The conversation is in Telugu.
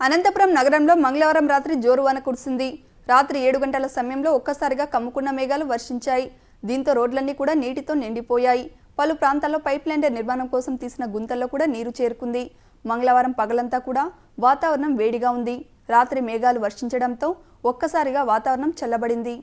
అనంతపురం నగరంలో మంగళవారం రాత్రి జోరువాన కురిసింది. రాత్రి 7 గంటల సమయంలో ఒక్కసారిగా కమ్ముకున్న మేఘాలు వర్షించాయి. దీంతో రోడ్లన్నీ కూడా నీటితో నిండిపోయాయి. పలు ప్రాంతాల్లో పైప్ లైన్ నిర్మాణం కోసం తీసిన గుంతల్లో కూడా నీరు చేరుకుంది. మంగళవారం పగలంతా కూడా వాతావరణం వేడిగా ఉంది. రాత్రి మేఘాలు వర్షించడంతో ఒక్కసారిగా వాతావరణం చల్లబడింది.